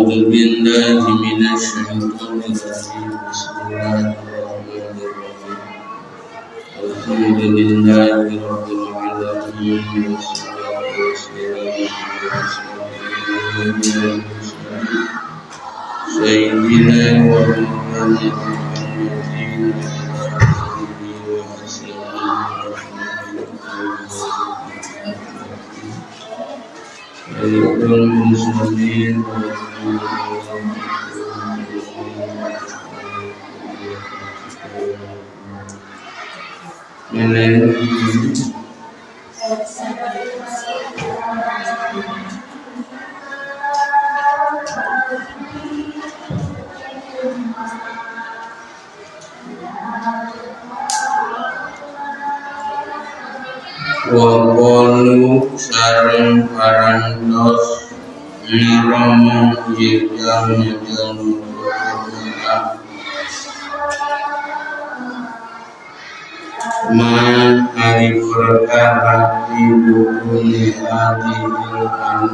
بالله من الشيطان الرجيم بسم الله الرحمن الرحيم الحمد لله رب العالمين والصلاة والسلام على أشرف سيدنا ومولانا محمد المسلمين Waqalu sareng parantos nirama yekang nyekang ma hari perkara ibukuni hati ilhan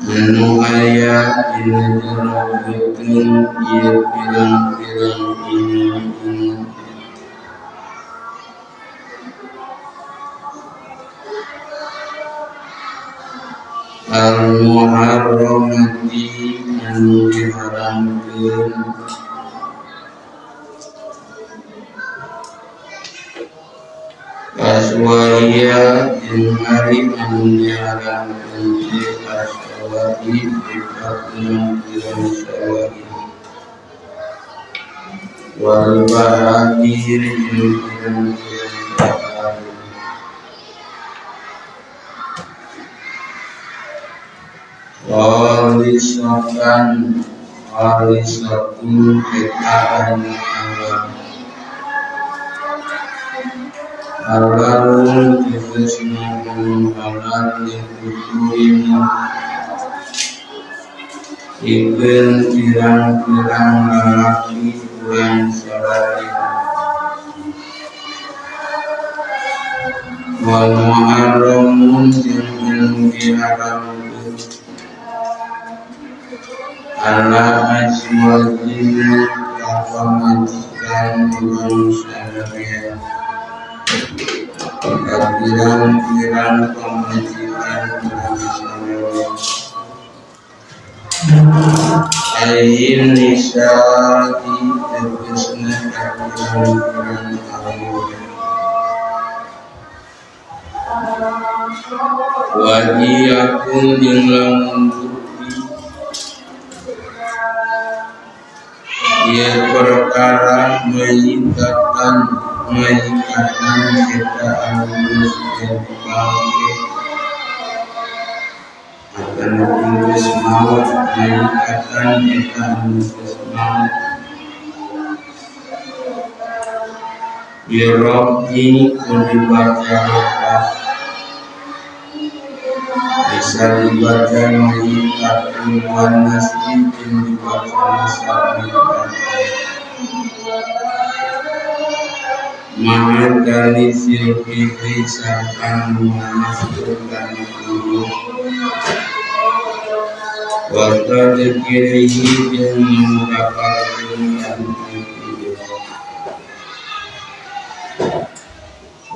anu ayat inajarabekeun ieu pirang-pirang iman al-muharramati anu diharamkeun aswaya jeung hari anu diharamkeun ti aswadi dipatna pirang-pirang wal bahir jeung pirang-pirang walisatun eta anu halalun tegesna halal dikutuin ikeun pirang-pirang lalaki urang salari wal muharramun jeung anu diharamkeun ala aswajina kapamajikan urang sadaya pirang-pirang pamajikan urang sadaya ayin nisai tegesna pirang-pirang awak wajiyakun jeung lamun ia perkara menyikatan kita harus dipakai akan tulis maut menyikatan kita harus maut birobi dibaca rokat bisa dibaca menyikatan wanasbi dan dibaca nasab mahal kali silpiti sakan menasturkan guru warga dikirihi dan mengungkapkan yang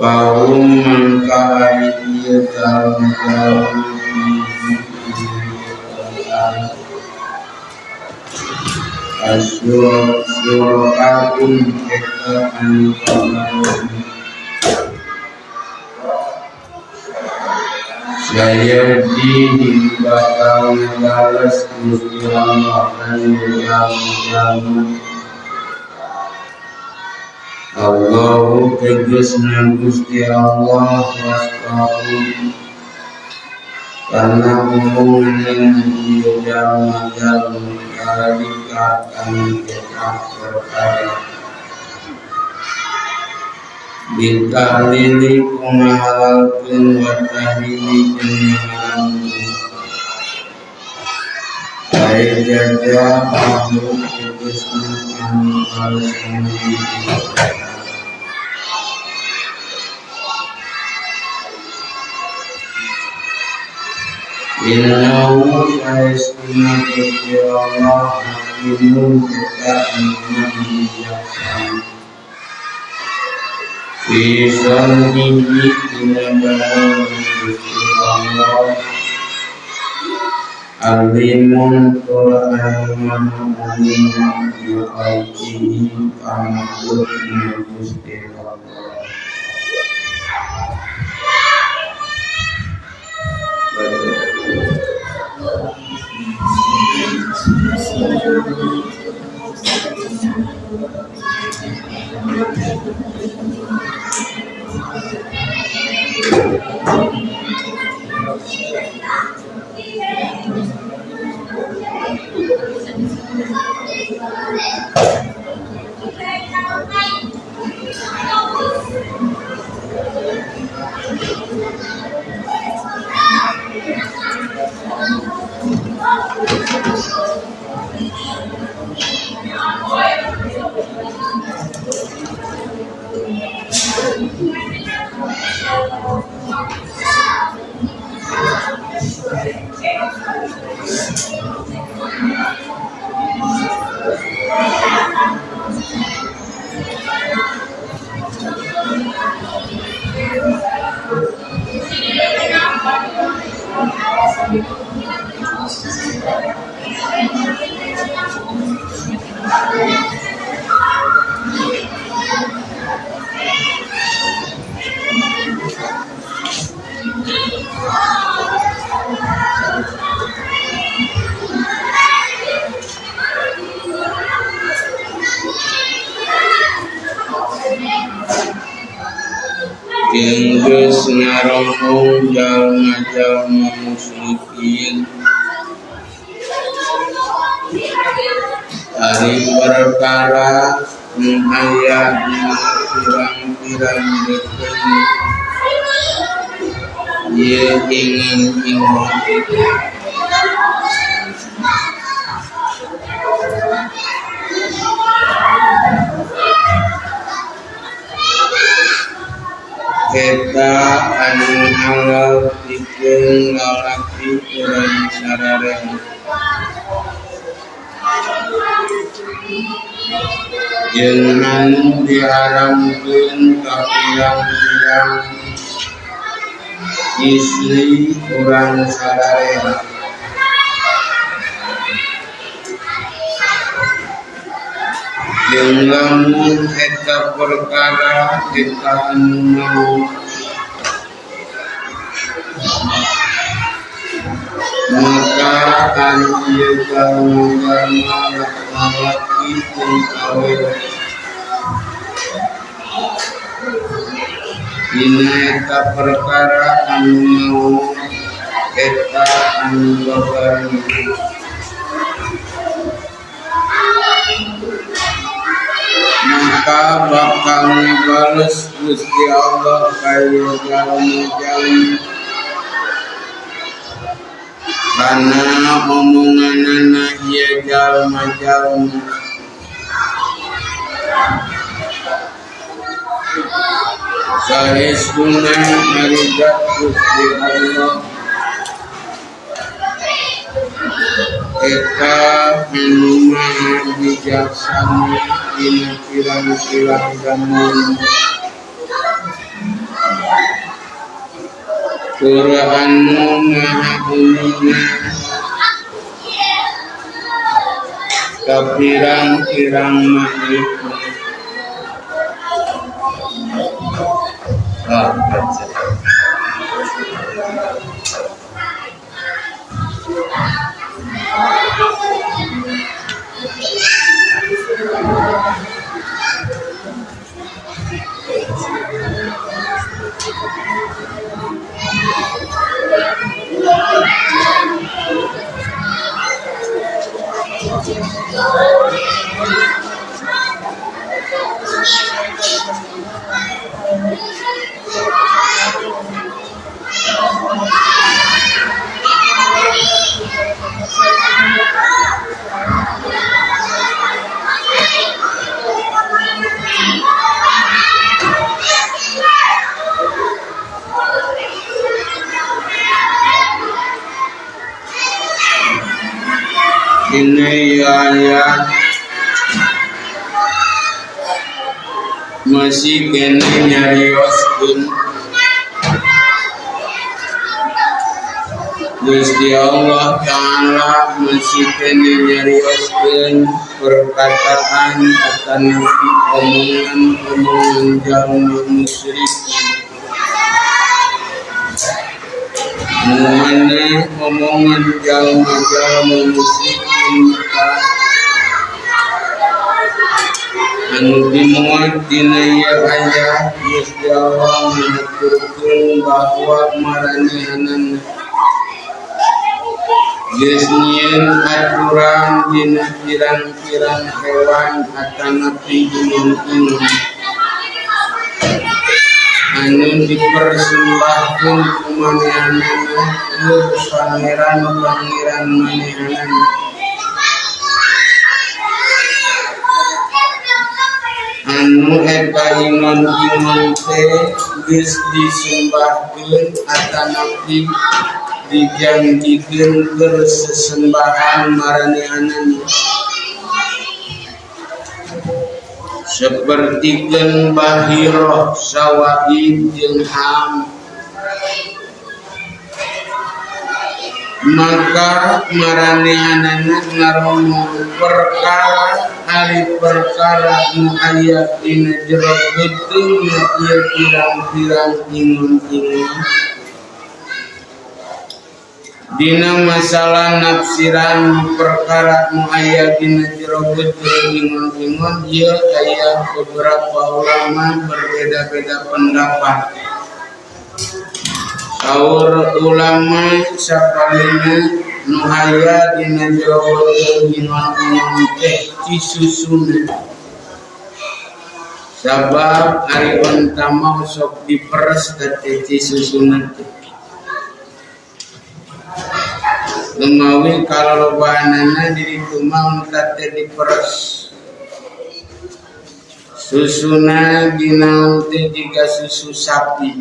bahum mengkahai dia dalam asyurakakum kita anifanarum saya bakal membalas Gusti Allah dan jamu Allahu tegasna Gusti Allah wasfahum karena hubungan dia jamu alika kami kita perkara ditahlili kumahalalkeun wa tahlili jeung baik jaja makhluk tegasna kami balas kami Innahu saestuna Gusti Allah hakimun eta anu bijaksana. Bison ini tina barang Gusti Allah alimun Qur'an ma'alim yu'alkihi amakut Gusti Allah. Geus ngarompong jalma-jalma musyrikin ari perkara aya dina pirang-pirang dekeun ieu ingan-ingan eta anu halal pikeun lalaki urang sararea jeung anu diharamkeun ka pirang-pirang istri urang sararea jeung lamun eta perkara eta anu maka anu ieu jalma lalaki jeung awewe dina eta perkara anu mau eta anu babari maka bakal ngibales Gusti Allah kaya jalma-jalma karena omonganana ieu jalma-jalma saestuna haridat Gusti Allah eta anu maha bijaksana dina pirang-pirang zaman Qur'anmu maha umumna ka pirang-pirang makhluk Ini ayat masih kena nyarioskeun Gusti Allah Ta'ala masih kena nyarioskeun perkataan atau omongan jalma musyrikin. Mana omongan jalma musyrikin maka anu dimuat dina ieu ayat Gusti Allah mengaturkeun bahwa maranehanana geus nyieun aturan dina pirang-pirang hewan atanapi gunung-gunung anu dipersembahkeun ku manehanana ke pangeran-pangeran manehanana anu eta iman-iman teh geus disembahkeun atanapi dijanjikeun keur sesembahan maranehanana sapertikeun Bahiroh Sawaid jeung Ham maka maranehanana ngaromo perkara ari perkara nu aya dina jero beuteungna ieu pirang-pirang ingun-ingun dina masalah nafsiran perkara nu aya dina jero beuteung ingun-ingun ieu aya beberapa ulama berbeda-beda pendapat. Saur ulama sapalina nu aya dina jero beuteung ingun-ingun teh cisusuna sabab ari onta mah sok diperes teh cisusuna teh Lumawi kalau bahanana diri tumang tate diperes susuna dina teh jiga susu sapi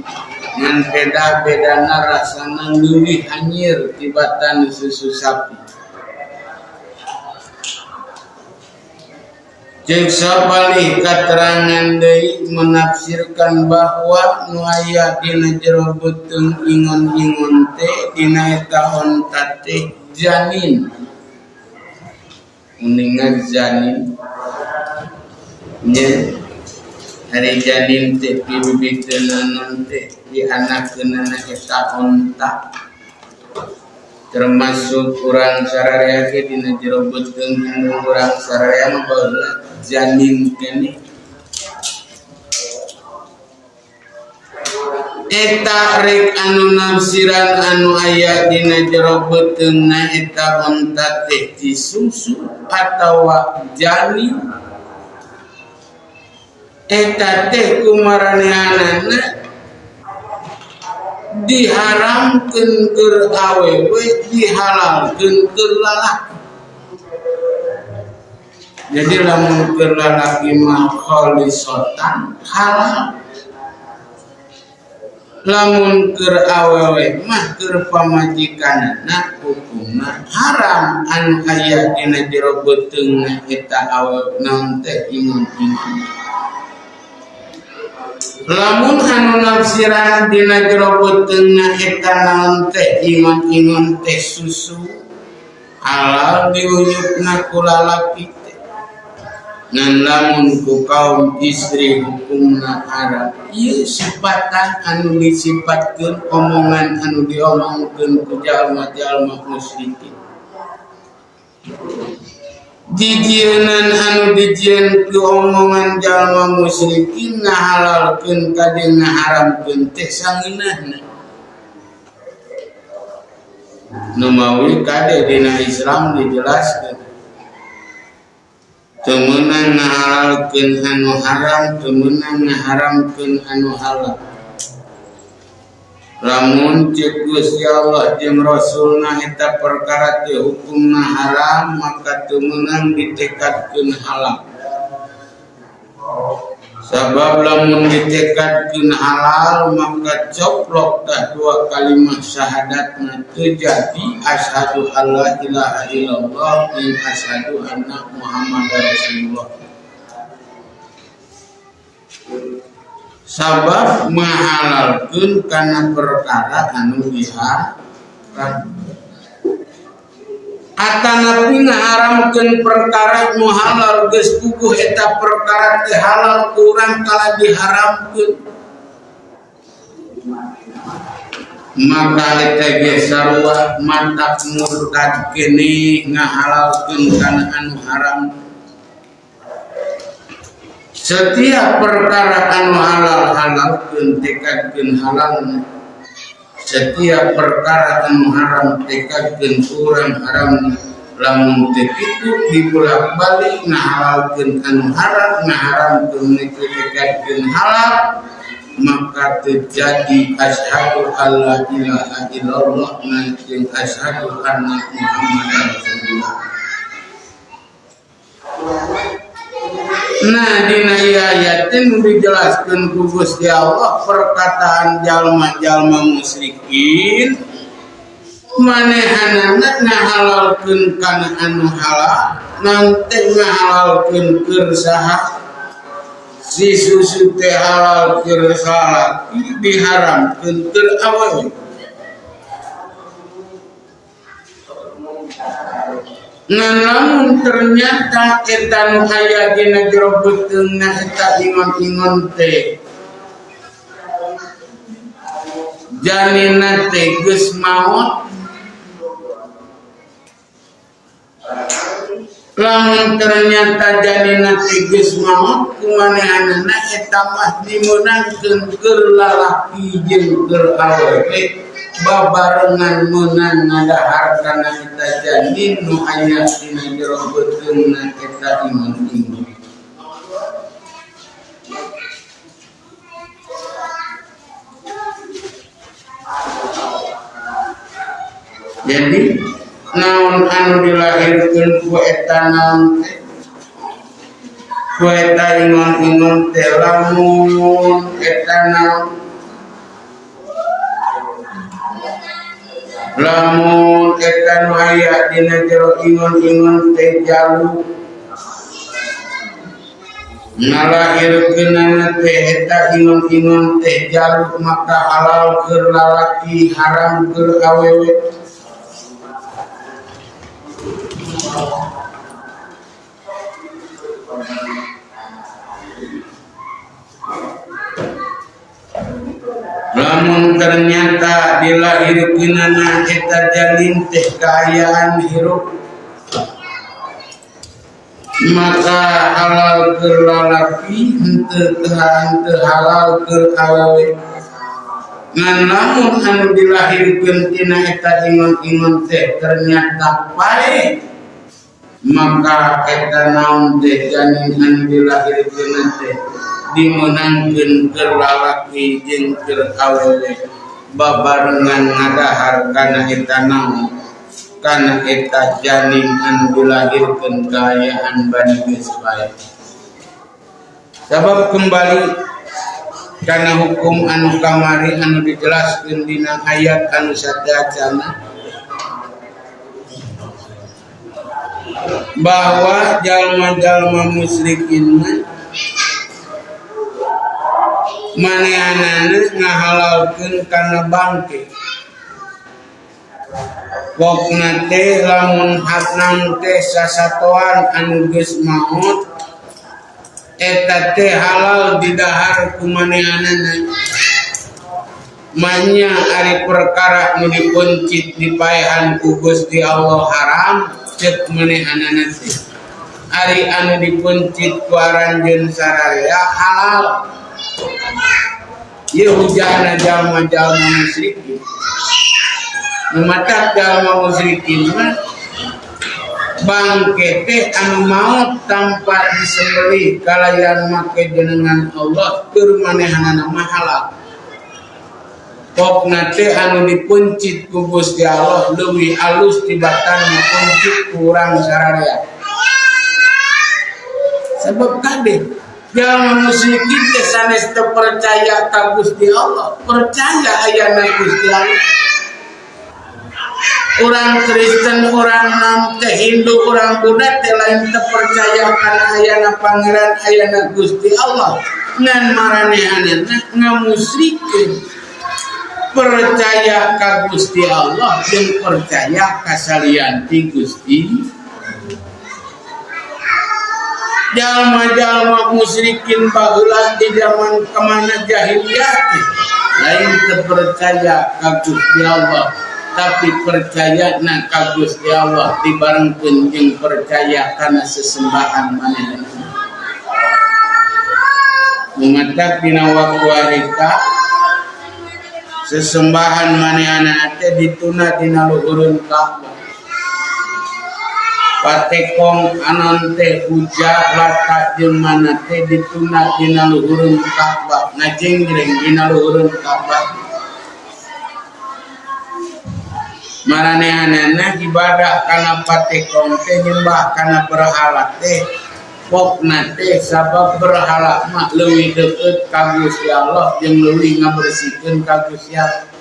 ngan beda-bedana rasana leuwih anyir tibatan susu sapi jeung sabali katerangan deui menafsirkan bahwa nu aya dina jero beuteung ingon-ingon teh dina eta onta teh janin uningan janin nya hari janin teh pibibiteun teh dianakkeunana eta onta termasuk urang sararea ge dina jero beuteung anu urang sararea mah baheula janin kene eta rek anu nafsiran anu aya dina jero beuteungna eta onta teh disusu atawa janin eta teh kumaranehanana diharamkeun keur awewe dihalalkeun keur lalaki. Jadi lamun keur lalaki mah kholisotan halal. Lamun keur awewe mah keur pamajikanana hukumna haram anu aya dina jero beuteungna eta awewe naon teh ingun-ingun. Lamun anu nafsiran dina jero beuteungna eta naon teh ingon-ingon teh susu halal diuyupna ku lalaki teh ngan lamun ku kaum istri hukumna haram ieu sifatan anu disipatkeun omongan anu diomongkeun ku jalma-jalma musyrikin dijieunnan anu dijieun ku omongan jalma musyrikin ngahalalkeun kade ngaharamkeun teh sangeunahna nu mawi kade dina Islam dijelaskeun teu meunang ngahalalkeun anu haram teu meunang ngaharamkeun anu halal lamun ceuk Gusti Allah jeung Rasulna eta perkara teu hukumna haram maka teu meunang ditekadkeun halal Sabab lamun ditekadkeun halal maka coplok dah dua kalimat syahadat terjadi asyhadu alla ilaha illallah dan asyhadu anna muhammadar rasulullah. Sabab menghalalkeun kana perkara anu diharam. Atanapi ngaharamkeun perkara nu halal geus puguh eta perkara teh halal kurang kala diharamkeun. Maka eta ge sarua mantap murtad keneh ngahalalkeun kana anu haram. Setiap perkara anu halal halalkeun tekadkeun halalna. Setiap perkara anu haram tekadkeun urang haram. Lamun teu kitu dibolak-balik ngahalalkeun anu haram ngaharamkeun tekadkeun halal maka terjadi asyhadu alla ilaha illallah jeung asyhadu anna muhammadar rasulullah. Nah dina ayatin dijelaskeun ku Gusti Allah perkataan jalma-jalma musyrikin manehanana ngahalalkeun kana anu halal nante ngahalalkeun keur saha si susu teh halal keur salaki diharamkeun keur awewe. Ngan lamun ternyata eta nu aya dina jero beuteungna eta ingon-ingon teh janina teh geus maot, lamun ternyata janina teh geus maot kumanehanana eta mah dimeunangkeun keur lalaki jeung keur awewe babarengan meunang ngadahar kana eta janin nu aya dina jero beuteungna eta ingon-ingon. Jadi naon anu dilahirkeun ku eta naon teh ku eta ingon-ingon teh lamun eta naon lamun eta nu aya dina jero ingon-ingon teh jalu ngalahirkeunana teh eta ingon-ingon teh jalu maka halal keur lalaki haram keur awewe. Lamun ternyata dilahirkeunana eta janin teh kaayaan hirup maka halal keur lalaki henteu halal keur awewe. Ngan lamun anu dilahirkeun tina eta ingon-ingon teh ternyata pae maka eta naon teh janin anu dilahirkeun teh dimeunangkeun keur lalaki jeung keur awewe babarengan ngadahar kana eta naon kana eta janin anu dilahirkeun kaayaan bani geus bae. Sabab kembali kana hukum anu kamari anu dijelaskeun dina ayat anu sadayana bahwa jalma-jalma musyrikin manehanana ngahalalkeun kana bangke. Wokna teh lamun hatna teh sasatoan anu geus maot eta teh halal didahar ku manehanana. Manya ari perkara nu dipencit dipaehan ku Gusti Allah haram ceuk manehanana teh. Ari anu dipencit ku aranjeun sararea halal. Ieu hujahna jalma-jalma musyrikin. Mematak jalma musyrikin mah bangke teh anu maot tanpa disembelih kalayan make jenengan Allah keur manehanana mah halal. Pokna teh anu dipencit ku Gusti Allah leuwih alus tibatan dipencit ku urang sararea. Sebab kadeh Jalma musyrikin teh sanes teu percaya ka Gusti Allah, percaya ayana Gusti Allah. Orang Kristen, orang teh Hindu, orang Buddha teh lain teu percaya kana ayana pangeran ayana Gusti Allah. Ngan maranehanana ngamusyrikeun percaya ka Gusti Allah jeung percaya ka salianti Gusti. Jalma-jalma musyrikin baheula di zaman kemana jahiliyah lain terpercaya ka Gusti Allah, tapi percaya na ka Gusti Allah dibarengkeun jeung percaya kana sesembahan manehna. Umatak dina waktu harita sesembahan manehna teh dituna dina luhureun Ka'bah. Patekong anon teh puja lata jeung mana teh dituna dina luhureun Ka'bah, ngajengreng dina luhureun Ka'bah. Maranehanana ibadah kana patekong teh nyembah kana berhala teh pokna teh sabab berhala mah leuwih deukeut ka Gusti Allah jeung leuwih ngabersihkeun ka Gusti Allah.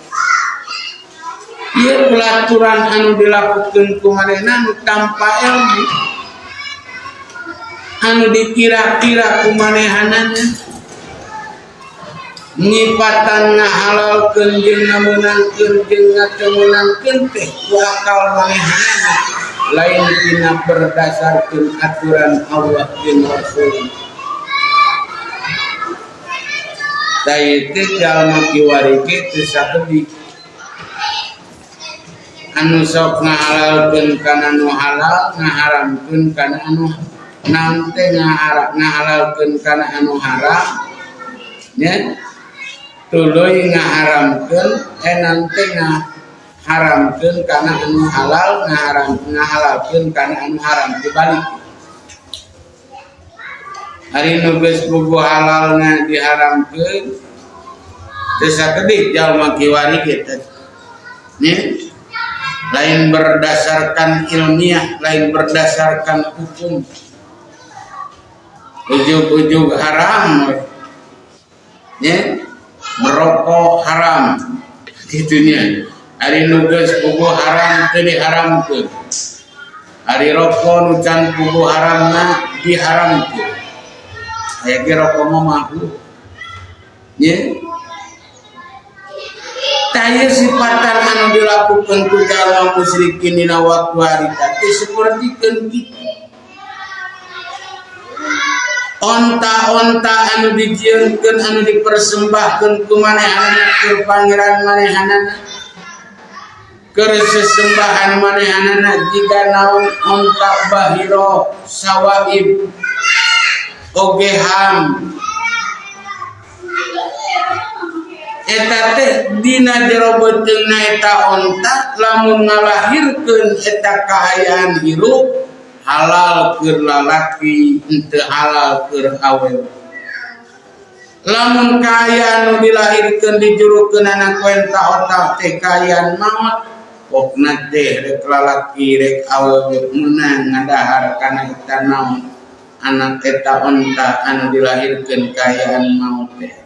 Ieu pelaturan anu dilakukeun ku manehna anu tanpa ilmu, anu dikira-kira ku manehanana nyipatan ngahalalkeun jeung ngameunangkeun jeung ngaceunangkeun teh ku akal manehanana lain tina berdasarkeun aturan Allah jeung Rasul. Tah teh jalma kiwari ge teu sakedik anu sok ngahalalkeun kana anu halal, ngaharamkeun kana anu naon teh ngahalalkeun kana anu haram nya tuluy ngaharamkeun naon teh ngaharamkeun kana anu halal, ngahalalkeun kana anu haram dibalik. Ari nu geus bogoh halalna diharamkeun teu sakedik jalma kiwari kitu nya. Lain berdasarkan ilmiah, lain berdasarkan hukum. Ujug-ujug haram, ya, merokok haram, gitunya. Ari nu geus puguh haram teu diharamkeun. Ari rokok nu can puguh haramna diharamkeun. Aya ge rokok mah makruh. Ya. Taya sifatan anu dilakukan ku jalma musyrikin dina waktu harita teh sapertikeun kitu. Onta-onta anu dijieunkeun anu dipersembahkeun ku manehanana keur pangeran manehanana, keur sesembahan manehanana jiga naon onta bahiro sawaib oge ham. Eta teh dina jero beuteungna eta onta lamun ngalahirkeun eta kaayaan hirup halal keur lalaki henteu halal keur awewe. Lamun kaayaan nu dilahirkeun dijurukeunana ku eta onta teh kaayaan maot pokna teh rek lalaki rek awewe meunang ngadahar kana eta naon anak eta onta anu dilahirkeun kaayaan maot teh.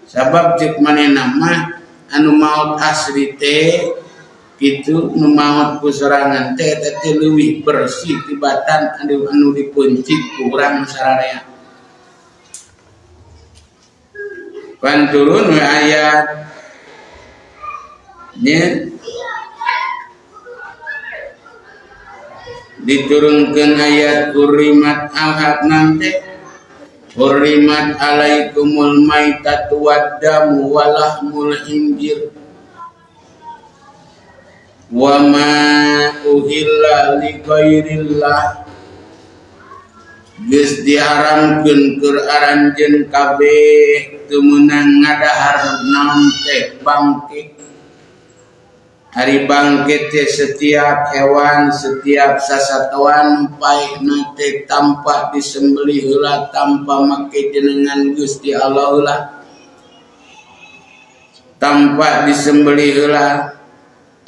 Sabab cek manehna mah anu maot asli teh kitu nu maot ku sorangan teh teh leuwih bersih tibatan anu dipuncik ku urang sararea. Pan turun we ayat nya diturunkeun ayat kurimat al-hadnan teh hurrimat alaikumul maitatu waddamu walahmul hinjir wa ma uhilla li ghairillah. Geus diharamkeun keur aranjeun kabeh teu meunang ngadahar naon teh bangke. Hari bangke teh setiap hewan, setiap sasatuan paehna teh tanpa disembelih heula, tanpa make jenengan Gusti Allah heula, tanpa disembelih heula.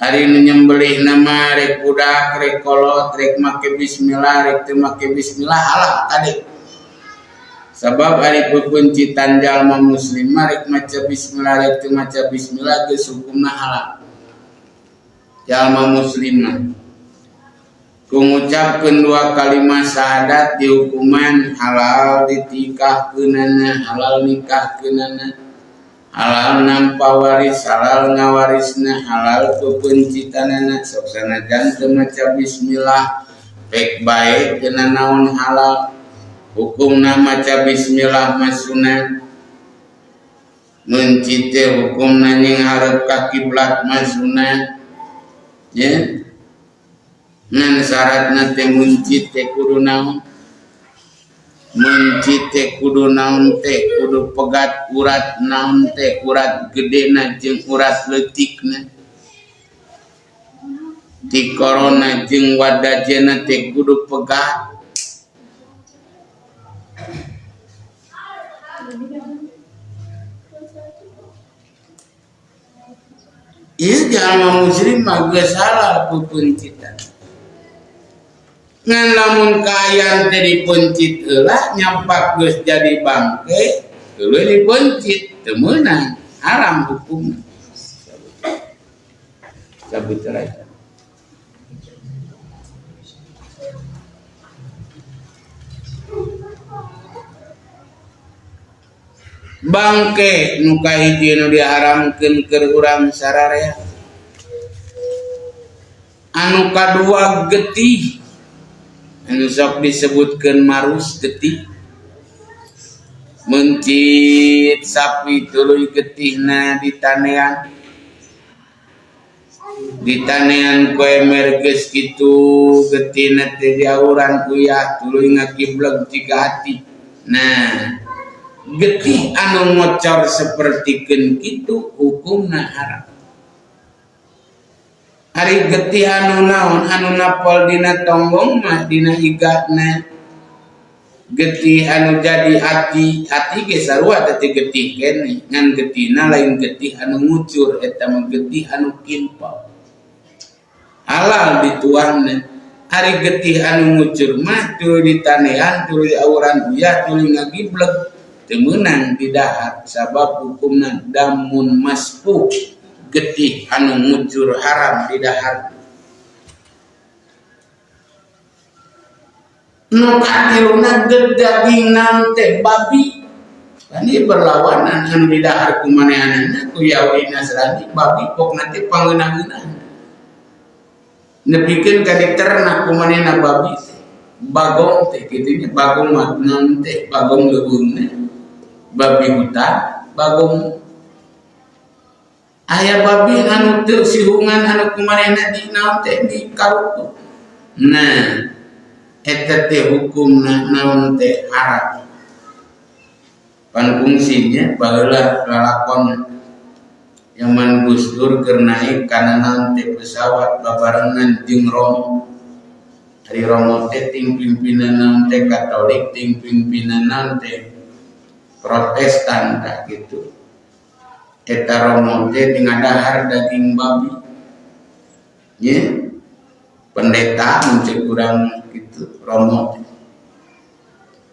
Hari nu nyembelih nama rek budak, rek kolot, rek make bismillah, rek teu make bismillah halah tadi. Sabab ari pepencitan jalma muslim rek maca bismillah rek maca bismillah geus hukumna halal. Jalma muslim mengucapkan dua kalimat syahadat dihukuman halal ditikahkeunana, halal nikahkeunana, halal nampa waris, halal ngawarisna, halal kepencitanana. Sok sanajan teu maca bismillah pek bae keuna naon halal. Hukumna maca bismillah mah sunat. Mencite hukumna nying hareup ka kiblat mah sunat. Ya. Ngan syaratna teh muncit teh kudu naon? Muncit teh kudu naon teh? Kudu pegat urat naon teh? Urat gedena jeung urat leutikna. Ti korona jeung wadajena teh kudu pegat. Ieu jalma muslim mah geus halal pepencitan. Ngan lamun kaayaan teh dipencit heula nyampak geus jadi bangke tuluy dipencit teu meunang haram hukumna. Cabut cerai. Bangke nu kahiji nu diharamkeun keur urang sararea. Anu kadua getih. Anu sok disebutkeun marus getih. Mencit sapi tuluy getihna ditanean. Ditanean ku emer geus kitu getihna teh diauran uyah tuluy ngakibleg jiga hati. Nah, getih anu ngocor sapertikeun kitu hukumna haram. Ari getih anu naon anu napol dina tonggong mah dina igatna. Getih anu jadi ati ge sarua teh getih keneh ngan getihna lain getih anu ngucur eta mah getih anu kimpal. Halal dituangna. Ari getih anu ngucur mah tuluy ditanean tuluy auran uyah tuluy ngagibleg teu meunang didahar sabab hukumna damun masfuh. Getih anu ngucur haram didahar. Nu katiluna dagingna teh babi. Ini berlawanan anu didahar ku manehanana ku Yahudi Nasrani babi pokna teh pangeunah-eunah. Nepikeun ka diternak ku manehna babi teh. Bagong teh kitu nya bagong mah naon teh bagong leuweungna. Babi hutan, bagong aya babi anu teu sihungan anu kumanehna di naon teh di karuku. Nah, eta teh hukumna naon teh haram. Pan fungsinya baheula lalakon zaman Gus Dur keur naik kana naon teh pesawat babarengan jeung Romo. Ari Romo teh ting pimpinan naon teh Katolik, ting pimpinan naon teh Protestan dah gitu. Eta Romo teh tingadahar daging babi. Ye. Pendeta muncul kurang gitu Romo.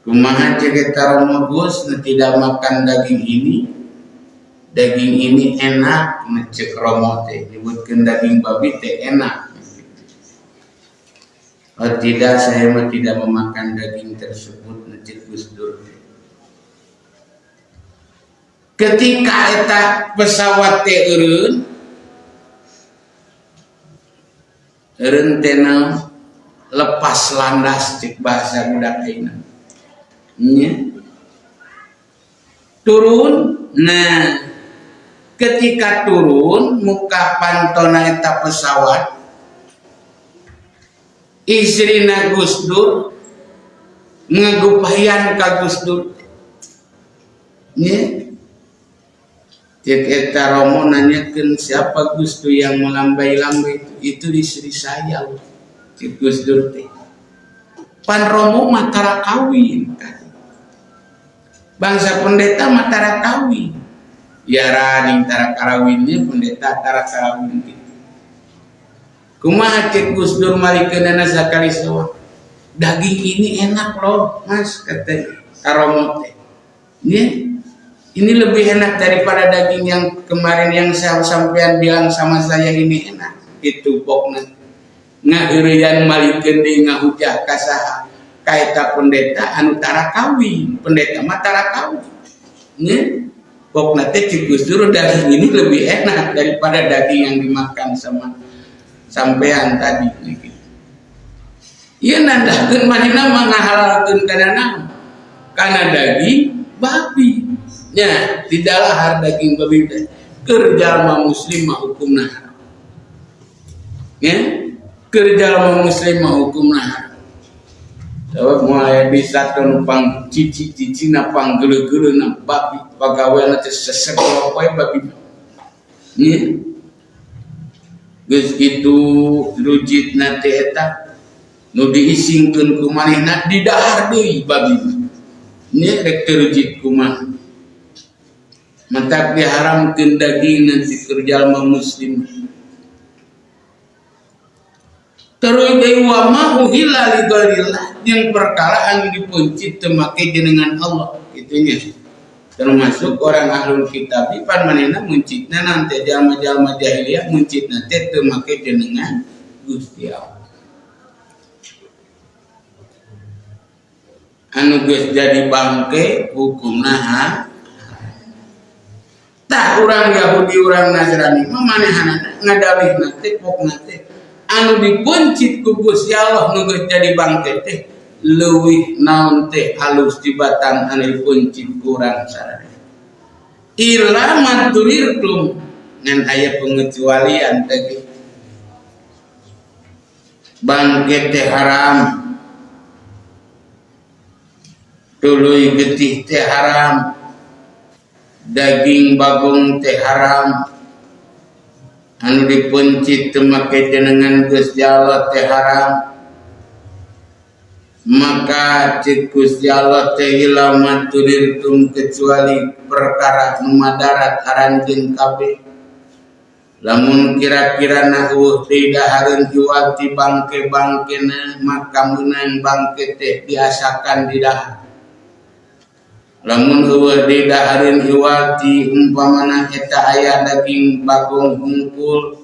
Kumaha cek eta Romo Gus tidak makan daging ini. Daging ini enak ngecek Romo teh. Nyebutkeun daging babi teh enak. Oh tidak, saya mah tidak memakan daging tersebut ngecek Gus Dur. Ketika eta pesawat teh eureun teh lepas landas cek bahasa budak ayeuna. Nya. Turun, nah ketika turun muka pantona eta pesawat istrina Gus Dur ngagupahian ka Gus Dur. Nya. Cek eta Romo nanyakeun siapa Gus Dur yang melambai-lambai itu istri saya. Cek Gus Dur teh. Pan Romo mah tara kawin kan. Bangsa pendeta mah tara kawin. Ya raning tara karawinnya pendeta tara karawin gitu. Kumaha cek Gus Dur malikeunana sakali soa. Daging ini enak loh Mas kata Romo teh. Ya, ini lebih enak daripada daging yang kemarin yang saya sampean bilang sama saya ini enak. Itu pokna ngaeureyan malikeun deui ngahujah ka saha kaeta pendeta anu tara kawin, pendeta mah tara kawin. Nya pokna teh justru daging ini lebih enak daripada daging yang dimakan sama sampean tadi. Ieu nandahkeun manehna mah ngahalalkeun kana naon? Kana daging babi. Nya tidaklah har daging babi teh keur jalma muslim mah hukumna haram. Ya, keur jalma muslim mah hukumna haram. Sebab mulai bisa numpang cici-cicina panggeuleuh-geuleuhna babi pagaweana teh sesekolo poe babi. Nya geus kitu rujitna teh eta nu diisingkeun ku manehna di dahar deui babi. Nya rek teu rujit kumaha. Mentak diharamkeun daging nanti keur jalma muslim. Terus deui wa ma uhilla li ghairillah jeung perkara anu dipuncit teu make jenengan Allah kitu nya. Termasuk orang ahlul kitab pan manehna muncitna nanti jalma-jalma jahiliyah muncitna teh teu make jenengan Gusti Allah. Anu geus jadi bangke hukumna tah urang Yahudi urang Nasrani mah manehanana ngadawihna teh pokna teh anu dipuncit ku Gusti Allah nu geus jadi bangke teh leuwih naon teh halus tibatan anu dipuncit ku urang sadaya. Ila maturirtum ngan aya pengecualian teh bangke teh haram. Tuluy getih teh haram, daging bagong teh haram, anu dipuncit teu make jenengan Gusti Allah teh haram. Maka cek Gusti Allah teh ila maturirtum kecuali perkara nu madarat haranjeun kabeh. Lamun kira-kira na eueuh teh dahareun jual ti bangke-bangkena maka meunang bangke teh diasakan di dahar. Lamun eueuh di dahareun iwati umpamana eta aya daging bagong hungkul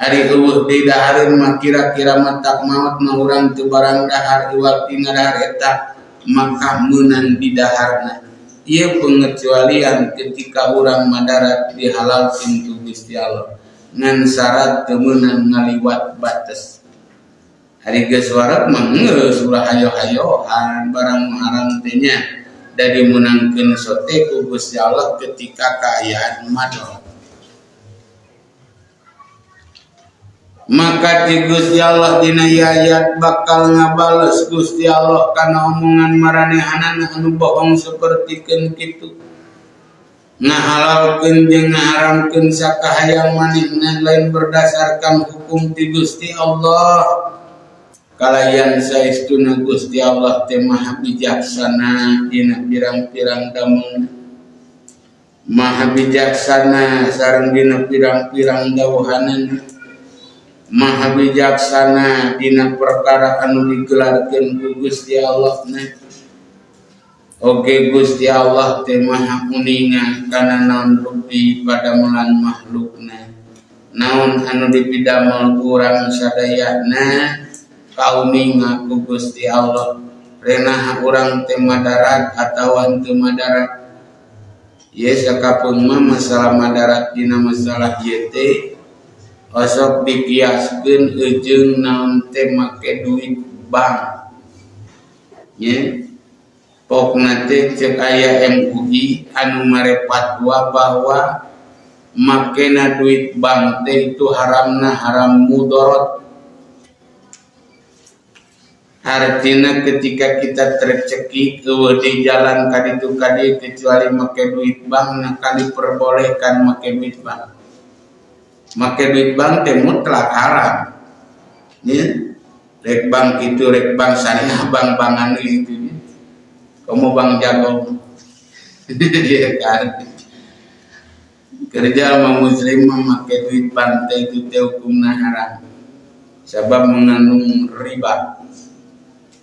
ari eueuh di dahareun mah kira-kira matak maot mah urang teu barang dahar iwati ngadahar eta maka meunang di daharna. Ieu pengecualian ketika urang madarat dihalalkeun ku Gusti Allah ngan syarat teu meunang ngaliwat batas. Ari geus warak mah geus ulah hayo-hayoan barang haram teh nya. Dari menangkeun sote ku Gusti Allah ketika kaayaan mador. Maka ti Gusti Allah dina ayat bakal ngabales Gusti Allah kana omongan maranehanana anu bohong sapertikeun kitu. Ngahalalkeun jeung ngaharamkeun sakahayang manehna lain berdasarkan hukum ti Gusti Allah. Kalayan saestuna Gusti Allah teh maha bijaksana dina pirang-pirang damel, maha bijaksana sareng dina pirang-pirang dawuhanana, maha bijaksana dina perkara anu digelarkeun ku Gusti Allah na. Oge Gusti Allah teh maha uningan kana naon rupi padamelan makhlukna, naon anu dipidamel urang sadayana kauninga ku Gusti Allah renah urang teu madarat atawa teu madarat. Ye sakapeung mah masalah madarat dina masalah ieu teh osok dikiaskeun eujeung naon teh make duit bank. Ye pokna teh ceuk aya MUI anu mare fatwa bahwa makena duit bank teh itu haramna haram mudarat. Artinya ketika kita tercekik di jalan kaditu kadi kecuali make duit bank maka diperbolehkan make duit bank. Make duit bank teh mutlak haram. Ya, rek bank itu rek bank syariah bank-bankan itu. Kamu bank jago. Ya kan. Kerja sama muslim memakai duit bank teh itu teh hukumna haram. Sebab mengandung riba.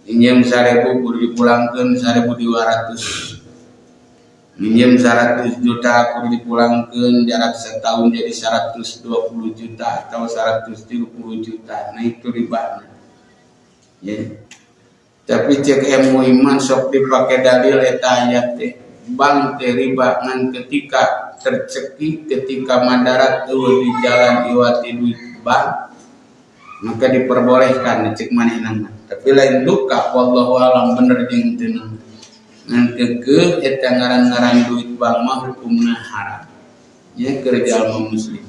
Injem 1000 kudu dipulangkeun 1200. minjem 100 juta kur dipulangkeun jarak setahun jadi 120 juta atau 170 juta. Nah itu riba. Ya. Tapi cek ilmu iman sok dipake dalil eta ayat teh. Bank teh riba ngan ketika tercekik ketika mandarat di jalan iwati duit bank maka diperbolehkan cek manehna. Tapi lain luka wallahu alam bener jeung teu ngan keukeut eta ngaran-ngaran duit bank mah hukumna haram. Ya keur jalma muslim.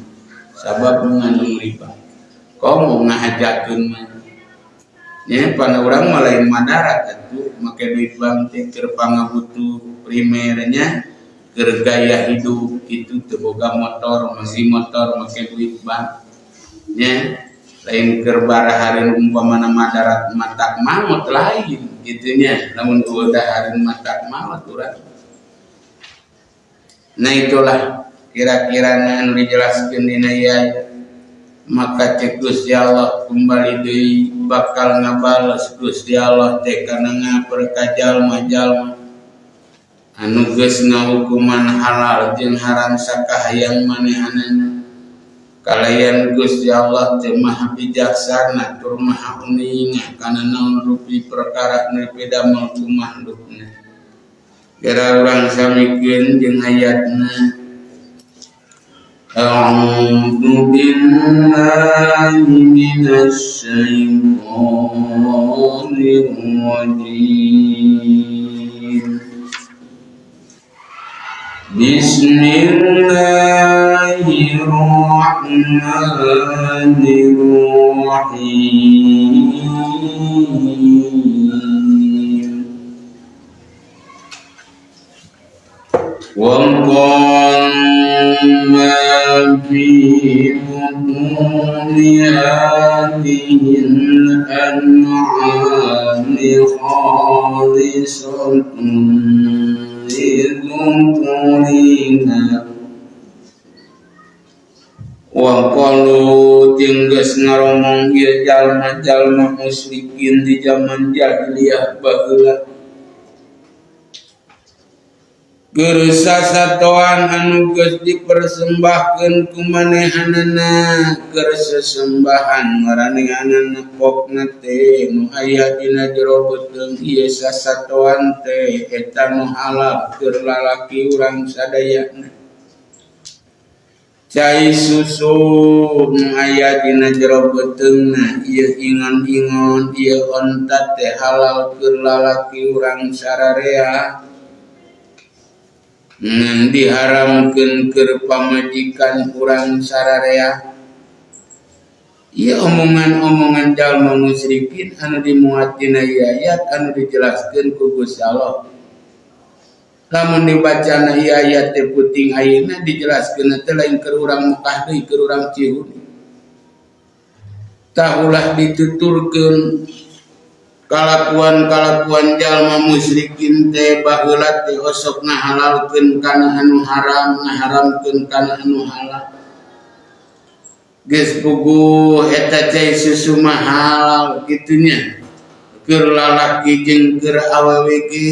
Sabab mengandung riba. Komo ngahajakeun mah. Ya pana urang mah lain madarat atuh make duit bank teh keur pangabutuh primernya keur gaya hidup itu teu boga motor, masih motor make duit bank. Ya lain keur barahareun umpamana madarat matak maut lain gitunya namun udah hareun matak maut urang. Nah itulah kira-kira anu dijelaskeun dina ayat. Maka cek Gusti Allah kembali deui bakal ngabales Gusti Allah teh kana ngaper jalma-jalma anu geus ngahukuman halal jeung haram sakahayang manehanana. Kalayan Gusti Allah teh maha bijaksana tur maha uning kana naon rupi perkara nu pidamel ku makhlukna. Gara urang samikeun jeung ayatna. A'udzu billahi minasy syaithanir rajim. Bismillahirrahmanirrahim. Wa ma fi butuni hadhil an'ami khalisatun lidzukurina wa qalu tinggas ngaromong ieu jalma-jalma musyrikin di zaman jahiliyah baheula keur sasatoan anu geus dipersembahkeun ku manehanana keur sesembahan maranehanana pokna teh nu aya dina jero beuteung ieu sasatoan teh eta nu halal keur lalaki urang sadayana cai susu nu aya dina jero beuteungna ieu ingon-ingon ieu onta teh halal keur lalaki urang sararea ngan diharamkeun keur pamajikan urang sararea. Ieu omongan-omongan jalma musyrikin anu dimuat dina ayat anu dijelaskeun ku Gusti Allah. Lamun dibacana ayat teh puting ayeuna dijelaskeun teh lain keur urang Mekah deui keur urang Cihuni. Tah ulah dituturkeun kalakuan jalma musyrikin teh baheula teh osok ngahalalkeun kana anu haram ngaharamkeun kana anu halal. Geus puguh eta cai susu mah halal kitunya. Keur lalaki jeung keur awewe ge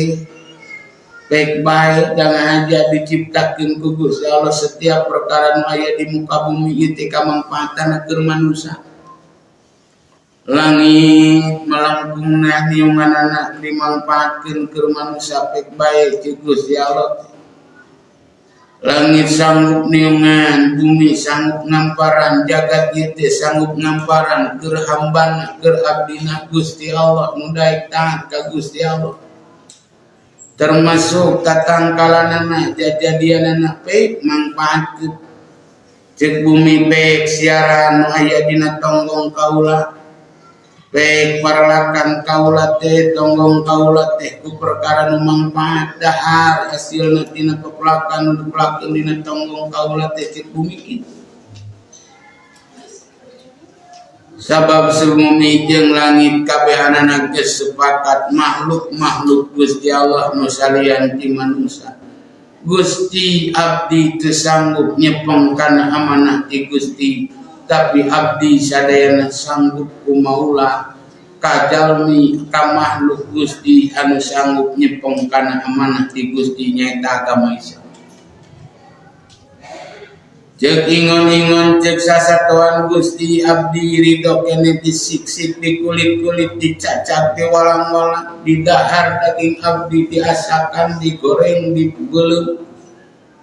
baik bae jangan aja diciptakeun ku Gusti Allah setiap perkara nu aya di muka bumi ieu teh kamangpaatan keur manusia. Langit melengkungna niunganana dimanfaatkeun keur manusia pek bae ti Gusti Allah. Langit sanggup niungan, bumi sanggup ngamparan, jagat ieu teh sanggup ngamparan keur hambana, keur abdina Gusti Allah nu daek taat ka Gusti Allah. Termasuk tatangkalanana jajadianana pek mangpaatkeun. Cek bumi pek siaran nu aya dina tonggong kaula. Baik paralakan kaula teh tonggong kaula teh ku perkara nu mangpaat dahar hasilna tina pepelakan nu dipelakeun dina tonggong kaula teh cek bumi kitu. Sabab bumi jeung langit kabehanana geus sepakat makhluk Gusti Allah nu salian ti manusia. Gusti abdi teu sanggup nyepeng kana amanah ti Gusti. Tapi abdi sadayana sanggup ku maula kajalmi ka makhluk Gusti anu sanggup nyepeng kana amanah ti Gusti nyaeta agama Islam. Cek ingon-ingon cek sasatuan Gusti abdi ridho kene disiksik di kulit-kulit dicacak di walang-walang di dahar daging abdi diasakan digoreng dibelem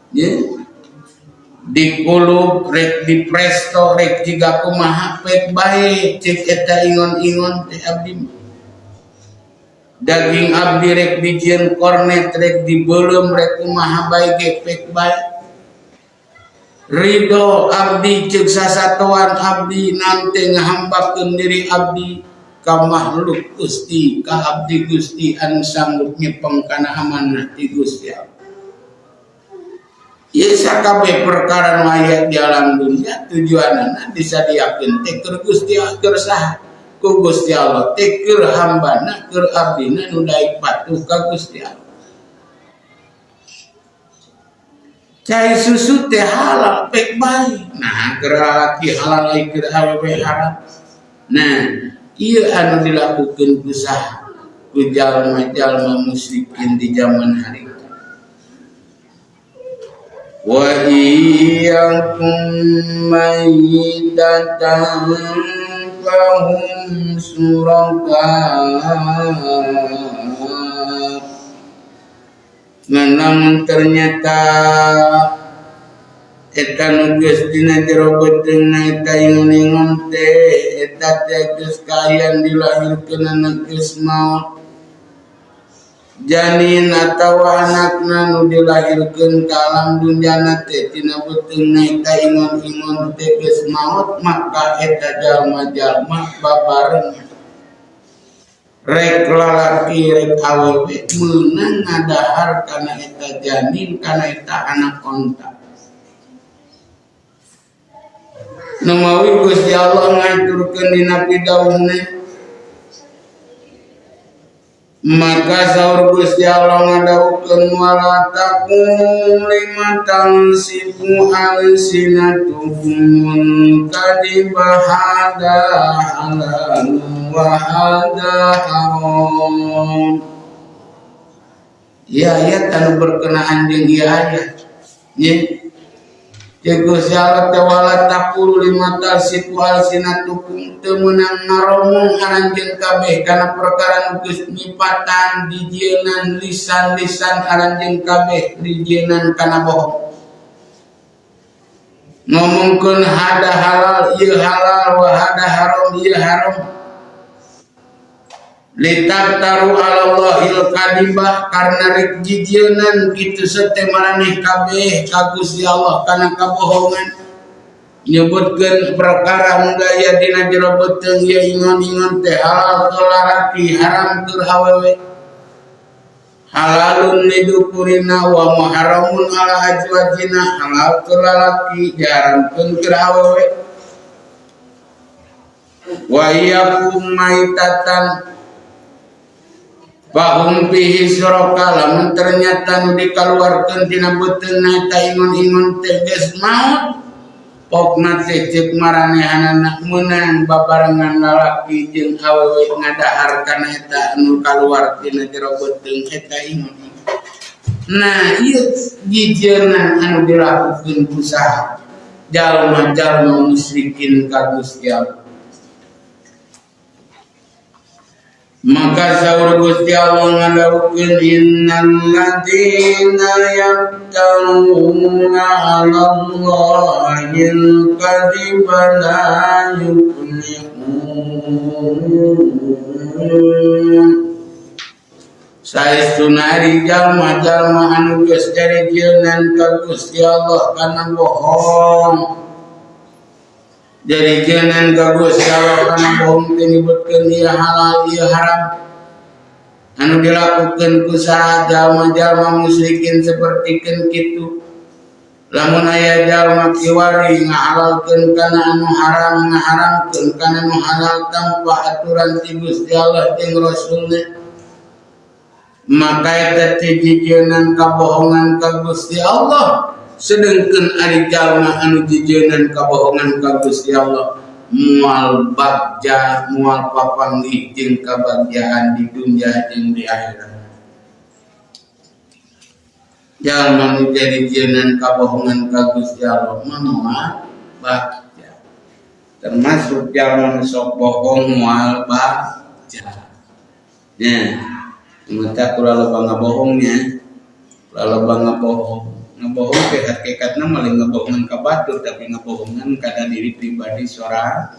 ya di kulub rek di presto rek jiga kumaha pek bae cek eta ingon-ingon teh abdi daging abdi rek dijieun kornet rek dibelem rek kumaha bae ge pek bae ridho abdi cek sasatuan abdi nante ngahambakeun diri abdi ka makhluk Gusti ka abdi Gusti anu sanggup nyepeng kana amanah ti Gusti Allah. Ieu sakabeh perkara nu aya di alam dunia tujuanna disadiakeun teh keur Gusti keur saha ku Gusti Allah teh keur hambana keur abdina nu daek patuh ka Gusti Allah. Cai susu teh halal pek bae. Nah, keur lalaki halal ai keur awewe haram. Nah, ieu anu dilakukeun ku saha? Ku jalma-jalma musyrikin di zaman hari. Wa iyyakum mayyitatan fahum suraka. Namun ternyata eta nu geus dina jero beuteungna eta ingon-ingon teh eta teh geus kaayaan dilahirkeun anak geus maot janin atawa anakna nu dilahirkeun ka alam dunyana teh tina beuteungna eta ingon-ingon teh geus maot maka eta jalma-jalma babareng rek lalaki rek awewe meunang ngadahar kana eta janin kana eta anak onta. Nu mawi Gusti Allah ngaturkeun dina pidawuhna maka saur Gusti Allah ngadawukeun wala taqum limatan sifu alsinatuhum kadibahada halal wa hada haram. Ya ayat anu berkenaan jeung ieu ayat. Ye. Gusti Allah teh wala taqulu limatan sifu alsinatuhum teu meunang ngaromong aranjeun kabeh kana perkara nu geus nyipatan dijieunnan lisan-lisan aranjeun kabeh dijieunnan kana bohong. Ngomongkeun hada halal ieu halal wa hada haram ieu haram. Litabtaru ala Allahil kadibah karena rek jijieunnan kitu sete maraneh kabeh ka Gusti Allah kana kabohongan nyebutkeun perkara nu aya dina jero beuteung ieu ingon-ingon teh halal keur lalaki haram keur awewe halalun lidukurina wa muharramun ala azwajina halal keur lalaki diharamkeun keur awewe wa iyakum maitatan bahum bihi suraka lamun ternyata nu dikaluarkeun tina beuteungna eta ingon-ingon teh geus maot pokna teh ceuk maranehanana meunang babarengan lalaki jeung awewe ngadahar kana eta anu kaluar tina jero beuteung eta ingon-ingon. Nah ieu jijieunnan anu dilakukeun ku saha jalma-jalma musyrikin ka Gusti Allah. Maka saur Gusti Allah ngandawukeun innal ladzina yaftaruna 'alallahil kadziba la yuflihun. Saestuna ari jalma-jalma anu geus jarejeunan ka Gusti Allah kana bohong. Jadi jangan gagus kalau kana bohong teh nyebutkeun ieu halal ieu haram. Anu dilakukeun ku saha jalma-jalma musyrikin sapertikeun kitu. Lamun aya jalma kiwari ngahalalkeun kana anu haram ngaharamkeun kana anu halal tanpa aturan ti Gusti Allah jeung Rasulna. Maka eta teh jijieunnan kabohongan ka Gusti Allah. Sedengkeun ari jalma anu jijieunnan kabohongan ka Gusti Allah mual bagja mual papanggih jeung kabagjaan di dunia jeung di akhirat. Jalma nu jadi jeunan kabohongan ka Gusti Allah mah bagja. Termasuk jalma nu sok bohong mual bagja. Nya, mata kula loba ngabohongnya, kula loba ngabohong. Ngabohong teh hakikatna maling ngabohongan ka batur tapi ngabohongan kana diri pribadi sorang.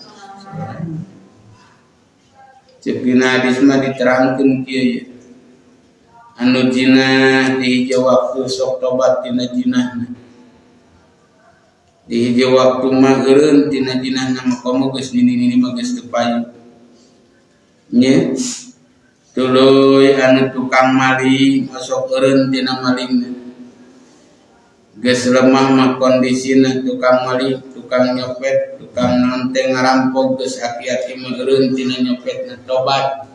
Ceuk dina hadis mah diterangkeun kieu anu jinah di hijau waktu sok tobat tina jinahna. Di hijau waktu mah eureun tina jinahna mah komo geus nini mah geus teu payu. Nya tuluy anu tukang maling sok eureun tina malingna. Geus lemah mah kondisina tukang maling, tukang nyopet, tukang nanteng ngarampok geus aki-aki mah eureun tina nyopetna tobat.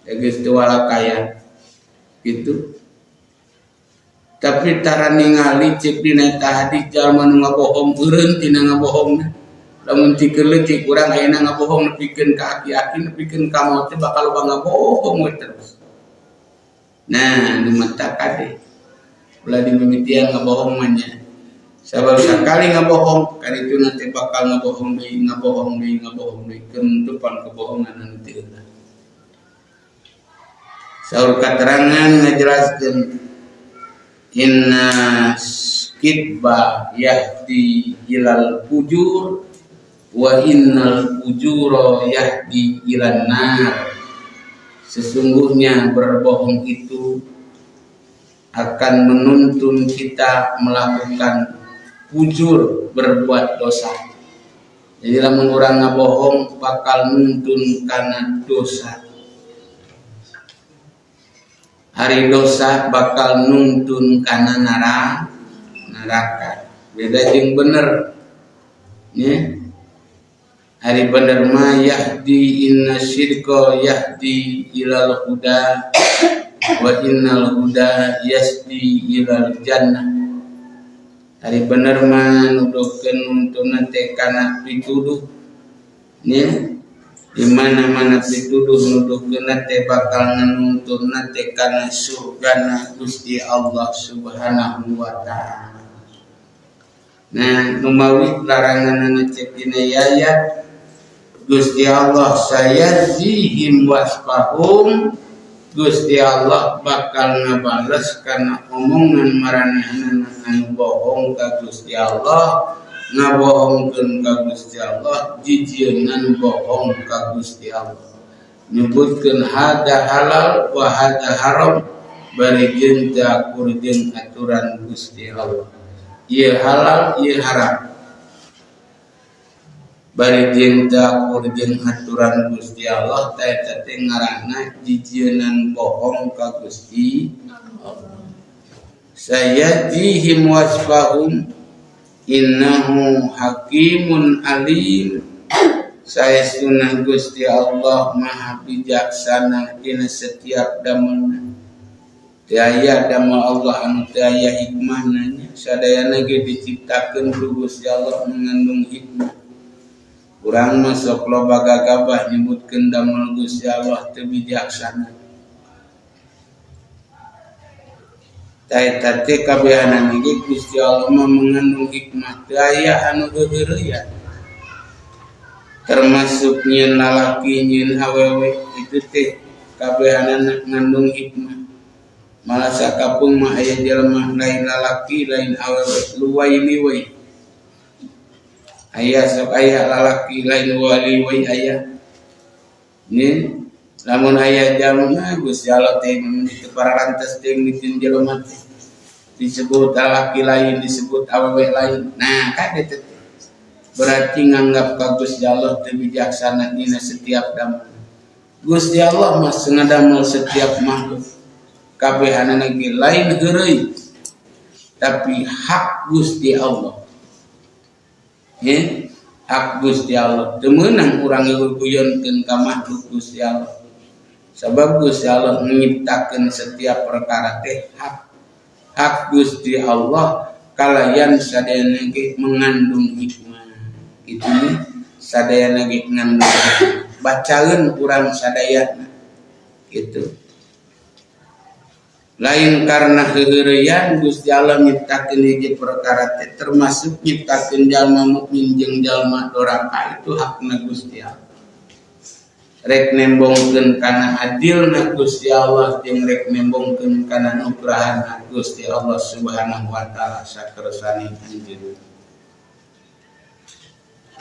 Da geus teu walakaya. Gitu. Tapi tara ningali ceuk dina eta hadis jalma nu ngabohong eureun tina ngabohongna. Lamun tikeun leutik urang ayeuna ngabohong nepikeun ka aki-aki nepikeun ka maot teh bakal loba ngabohong we terus. Nah, nu mata kade. Ulah dimimitian ngabohong mah nya. Sabab sakali ngabohong kali itu nanti bakal ngabohong deui keun depan kebohongan anu teu eunah. Saur katerangan ngajelaskeun inna kitba yahdi ilal fujur wa innal fujura yahdi ilan nar. Sesungguhnya berbohong itu akan menuntun kita melakukan fujur, berbuat dosa. Jadi lamun urang ngabohong bakal nuntun kana dosa. Hari dosa bakal nuntun kana neraka. Beda jeung bener. Nya. Hari bener mah yahdi inna syirka yahdi ilal huda wa innal huda yasdi ilal jannah. Hari bener mah nuduhkeun nuntunan teh kana pituduh. Nya. Di mana-mana pituduh nuduhkeun teh bakal nuntun teh kana surgana Gusti Allah Subhanahu wa taala. Nah, nu mawi laranganna cek dina ayat Gusti Allah sayazihim wasfahum. Gusti Allah bakal ngabales kana omongan maranehna anu bohong ka Gusti Allah. Ngabohongkeun ka Gusti Allah, jijieun bohong ka Gusti Allah. Nyebutkeun hada halal wa hada haram bari jeung teu akur jeung aturan Gusti Allah. Ieu halal, ieu haram. Bari jeung teu akur jeung aturan Gusti Allah, ta eta teh ngaranna jijieun bohong ka Gusti Allah. Sayajihim wasfahum innahu hakimun alim. Saestuna Gusti Allah maha bijaksana dina setiap damelna. Teu aya damel Allah anu teu aya hikmahna nya. Sadayana ge diciptakeun ku Gusti Allah mengandung hikmah. Urang mah sok loba gagabah nyebutkeun damel Gusti Allah teu bijaksana. Taeta teh kabehanana ge Gusti Allah mah mengandung hikmah teu aya anu heureuyan. Termasuk nyieun lalaki nyieun awewe itu teh kabehanana ngandung hikmah. Malah sakapung mah aya jelema lain lalaki lain awewe luwai liwai. Aya sok aya lalaki lain liwai aya. Nih lamun aya jalma Gusti Allah teh teu pararantes teh mimiten jelema teh. Disebut laki lain, disebut awewe lain. Nah, kade teh. Berarti nganggap ka Gusti Allah teu bijaksana dina setiap damel. Gusti Allah mah ngadamel setiap makhluk. Kabehanana ge lain heureuy. Tapi hak Gusti Allah. Ye, hak Gusti Allah. Teu meunang urang ngeuguyeunkeun ka makhluk Gusti Allah. Sabab Gusti Allah menciptakeun setiap perkara teh hak Gusti Allah kalayan sadayana ge mengandung hikmah. Itu sadayana ge ngan bacaeun urang sadayana gitu. Lain karena heureuyan Gusti Allah nyiptakeun hiji perkara teh termasuk nyiptakeun jalma mukmin jeung jalma doraka itu hakna Gusti Allah. Rek nembongkeun kana adilna Gusti Allah jeung rek nembongkeun kana nugrahanna Gusti Allah Subhanahu wa taala sakersani anjeun.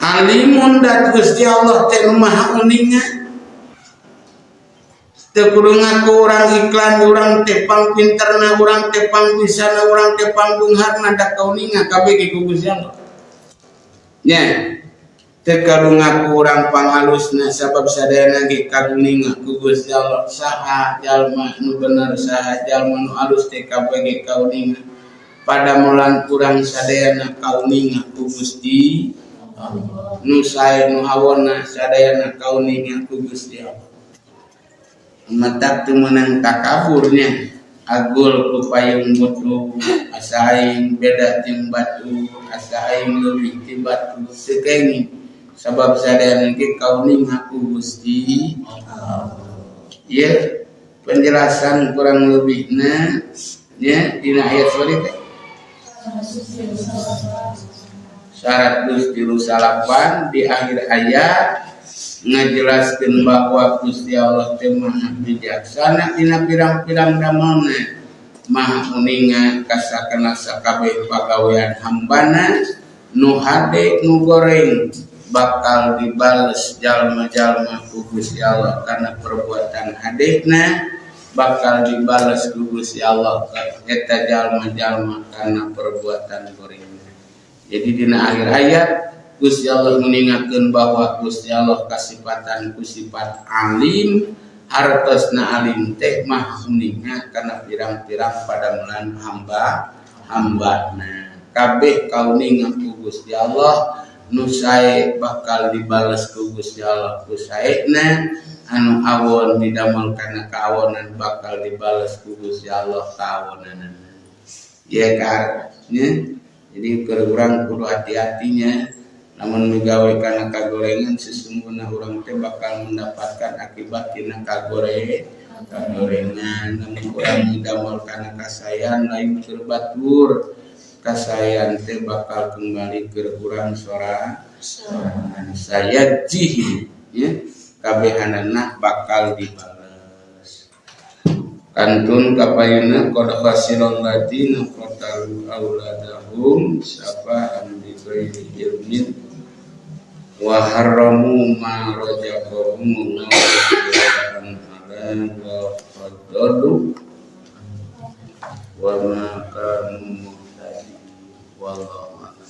Alimun dat Gusti Allah teh maha uningan. Teu kudu ngaku urang iklan, urang teh pang pinterna, urang teh pang bisana, urang teh pang beungharna da kauningan kabeh ge ku Gusti Allah. Nya, teu kudu ngaku urang pangalusna sabab sadayana ge kaguningan ku Gusti Allah. Saha jalma nu bener, saha jalma nu alus teh kabeh ge kauningan. Padamulan urang sadayana kauningan ku Gusti Allah. Nu sae nu awonna sadayana kauningan ku Gusti Allah. Matak tu menang takaburnya agul ku payung mutu asaing beda jeung batu asaing leuwih ti batu sekenging sabab sadayana ge kauning aku Gusti Allah. Ieu penjelasan kurang lebihna nya dina ayat sorry teh 138 di akhir ayat ngajelaskeun bahwa Gusti Allah teh Maha bijaksana dina pirang-pirang damelna, Maha uningan kasakana sakabeh pagawean hambana, nu hade nu goreng bakal dibales jalma-jalma ku Gusti Allah karena perbuatan hadena, bakal dibales ku Gusti Allah eta jalma-jalma karena perbuatan gorengna. Jadi dina akhir ayat Gusti Allah mengingatkan bahwa Gusti Allah kasipatan ku sifat alim, hartosna alim teh mah uningan karena pirang-pirang padamulan hambana. Kabeh kauningan ku Gusti Allah nu sae bakal dibales ku Gusti Allah ku saena, anu awon didamel kana kaawonan bakal dibales ku Gusti Allah kaawonanna. Ya kan? Jadi kurang kudu hati-hatinya. Namun migawe kana kagorengan sesungguhnya orang teh bakal mendapatkan akibat tina kagorengan. Namun orang midamel kana kasayan lain keur batur, kasayan teh bakal kembali ke urang sorangan. Saya jih ya kabehanana bakal dibales. Kantun kapayuna qad khasirul ladina qatalu auladahum safa'an bi ghairi ilmin wa harramu ma razaqahum wa ma kanu muhtadin wallahu a'lam.